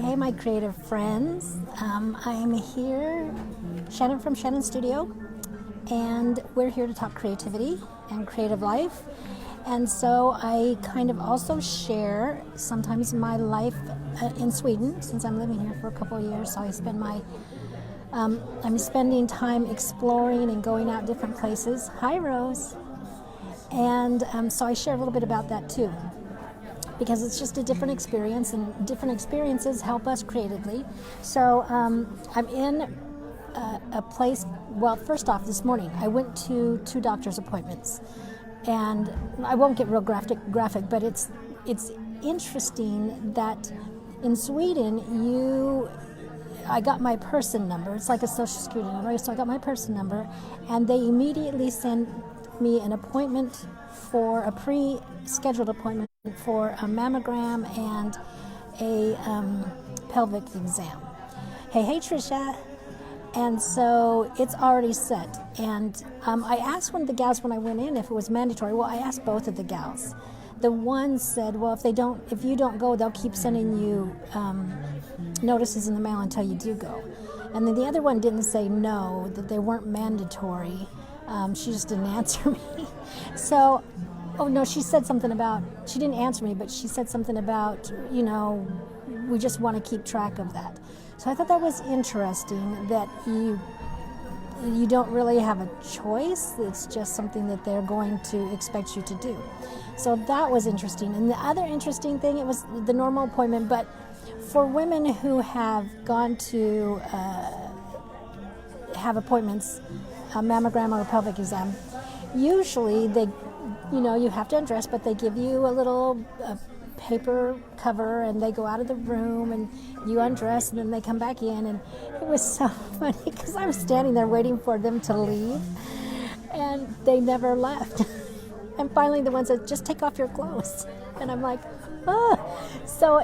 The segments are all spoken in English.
Hey, my creative friends. I'm here, Shannon from Shannon Studio, and we're here to talk creativity and creative life. And so I kind of also share sometimes my life in Sweden, since I'm living here for a couple of years. So I spend I'm spending time exploring and going out different places. Hi, Rose. And so I share a little bit about that too, because it's just a different experience, and different experiences help us creatively. So I'm in a place. Well, first off, this morning I went to 2 doctor's appointments, and I won't get real graphic, but it's interesting that in Sweden I got my person number. It's like a social security number. So I got my person number, and they immediately send me an appointment for a pre-scheduled appointment for a mammogram and a pelvic exam. Hey Trisha. And so it's already set. And I asked one of the gals when I went in if it was mandatory. Well, I asked both of the gals. The one said, well, if you don't go, they'll keep sending you notices in the mail until you do go. And then the other one didn't say no, that they weren't mandatory. She just didn't answer me. So, oh no, she said something about, she didn't answer me, but she said something about, we just want to keep track of that. So I thought that was interesting, that you don't really have a choice. It's just something that they're going to expect you to do. So that was interesting. And the other interesting thing, it was the normal appointment, but for women who have gone to have appointments, a mammogram or a pelvic exam, usually they, you have to undress, but they give you a little paper cover, and they go out of the room, and you undress, and then they come back in. And it was so funny because I was standing there waiting for them to leave, and they never left. And finally the one said, just take off your clothes. And I'm like, oh. So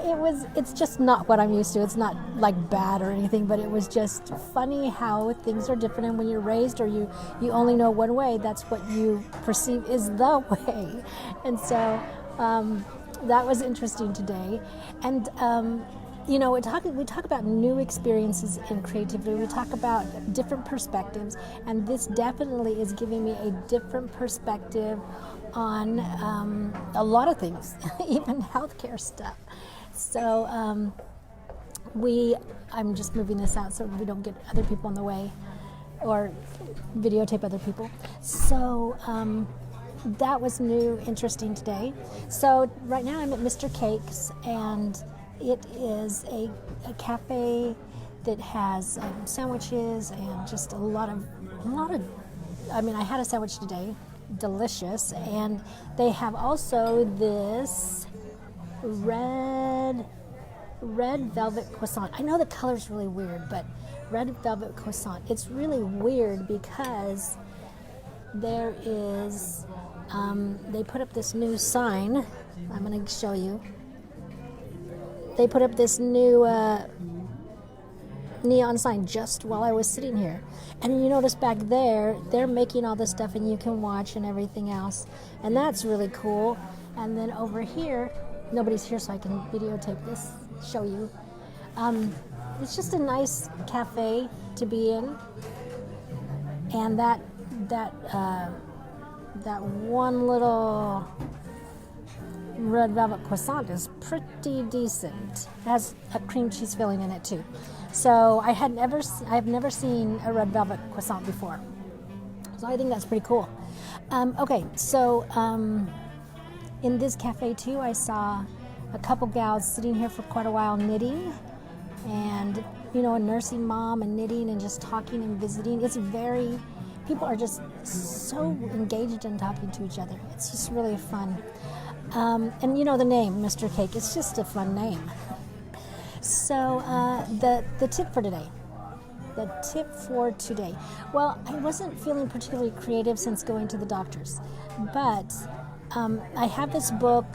it's just not what I'm used to. It's not like bad or anything, but it was just funny how things are different. And when you're raised, or you only know one way, that's what you perceive is the way. And so that was interesting today. And we talk about new experiences in creativity. We talk about different perspectives, and this definitely is giving me a different perspective on a lot of things, even healthcare stuff. So I'm just moving this out so we don't get other people in the way or videotape other people. So that was new, interesting today. So right now I'm at Mr. Cake's, and it is a cafe that has sandwiches and just a lot of. I had a sandwich today, delicious, and they have also this red velvet croissant. I know the color's really weird, but red velvet croissant. It's really weird because there is. They put up this new sign. I'm going to show you. They put up this new neon sign just while I was sitting here. And you notice back there, they're making all this stuff, and you can watch and everything else. And that's really cool. And then over here, nobody's here so I can videotape this, show you. It's just a nice cafe to be in. And that one little red velvet croissant is pretty decent. It has a cream cheese filling in it too. So I've never seen a red velvet croissant before. So I think that's pretty cool. Okay, so in this cafe too, I saw a couple gals sitting here for quite a while knitting, and a nursing mom and knitting and just talking and visiting. People are just so engaged in talking to each other. It's just really fun. And the name, Mr. Cake, it's just a fun name. So the tip for today. Well, I wasn't feeling particularly creative since going to the doctor's, but I have this book,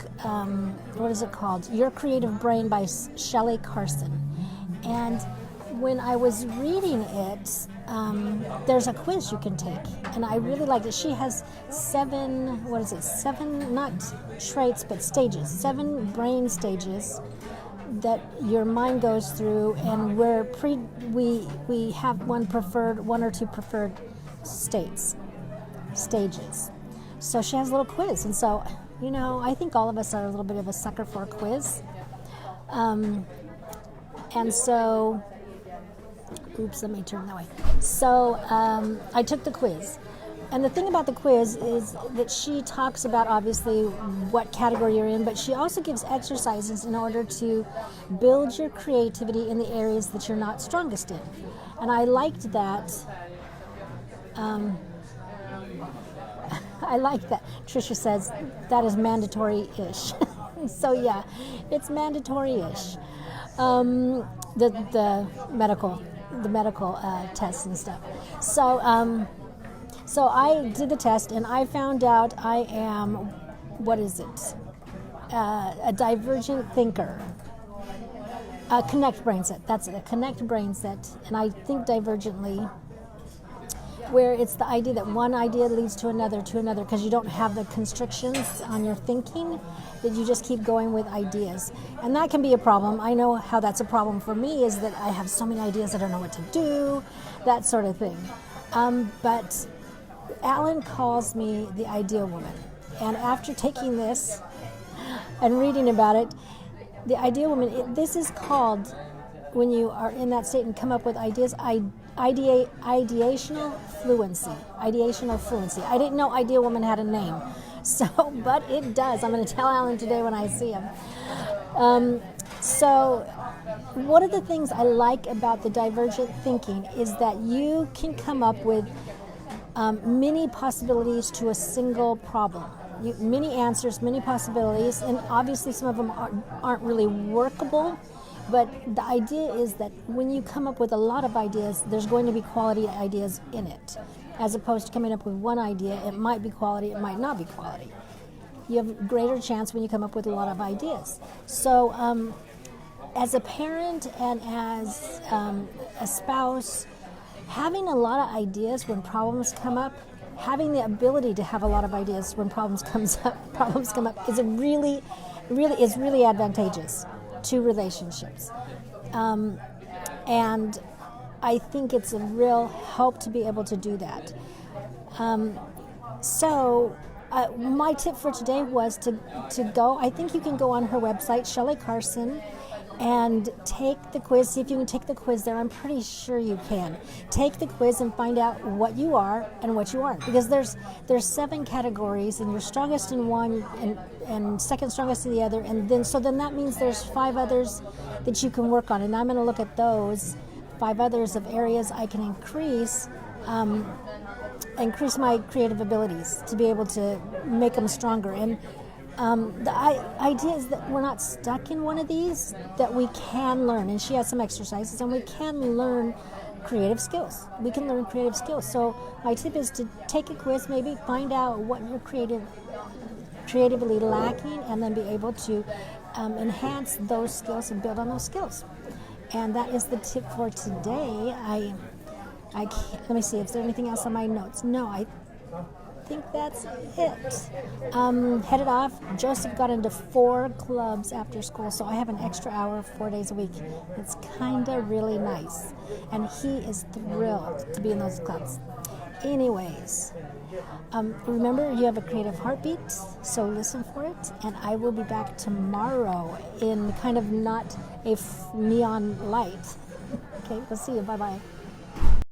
what is it called? Your Creative Brain by Shelley, Carson. And when I was reading it, there's a quiz you can take, and I really liked it. She has 7, not traits, but stages, 7 brain stages that your mind goes through, and we have one or two preferred stages. So she has a little quiz, and so I think all of us are a little bit of a sucker for a quiz. And so, oops, let me turn that way. So I took the quiz. And the thing about the quiz is that she talks about, obviously, what category you're in, but she also gives exercises in order to build your creativity in the areas that you're not strongest in. And I liked that. I like that. Tricia says that is mandatory-ish. So yeah, it's mandatory-ish. The medical tests and stuff. So I did the test, and I found out I am, what is it? A divergent thinker. A connect brain set. That's it. A connect brain set, and I think divergently, where it's the idea that one idea leads to another, because you don't have the constrictions on your thinking, that you just keep going with ideas. And that can be a problem. I know how that's a problem for me, is that I have so many ideas, I don't know what to do, that sort of thing. But Alan calls me the ideal woman. And after taking this and reading about it, the ideal woman, this is called, when you are in that state and come up with ideas, ideational fluency. Ideational fluency. I didn't know ideal woman had a name. But it does. I'm going to tell Alan today when I see him. So one of the things I like about the divergent thinking is that you can come up with many possibilities to a single problem. Many answers, many possibilities, and obviously some of them aren't really workable. But the idea is that when you come up with a lot of ideas, there's going to be quality ideas in it. As opposed to coming up with one idea, it might be quality, it might not be quality. You have a greater chance when you come up with a lot of ideas. So as a parent and as a spouse, having a lot of ideas when problems come up, having the ability to have a lot of ideas when problems come up is really advantageous to relationships. And I think it's a real help to be able to do that. My tip for today was to go, I think you can go on her website, Shelley Carson, and take the quiz. See if you can take the quiz there. I'm pretty sure you can. Take the quiz and find out what you are and what you aren't. Because there's 7 categories, and you're strongest in one and second strongest in the other, and then that means there's 5 others that you can work on. And I'm going to look at those 5 others of areas I can increase my creative abilities to be able to make them stronger. And the idea is that we're not stuck in one of these, that we can learn. And she has some exercises, and we can learn creative skills. We can learn creative skills. So my tip is to take a quiz, maybe find out what you're creatively lacking, and then be able to enhance those skills and build on those skills. And that is the tip for today. I can't, let me see, is there anything else on my notes? No, I think that's it. Headed off. Joseph got into 4 clubs after school, so I have an extra hour 4 days a week. It's kind of really nice. And he is thrilled to be in those clubs. Anyways, remember, you have a creative heartbeat, so listen for it. And I will be back tomorrow in kind of not a neon light. Okay, we'll see you. Bye-bye.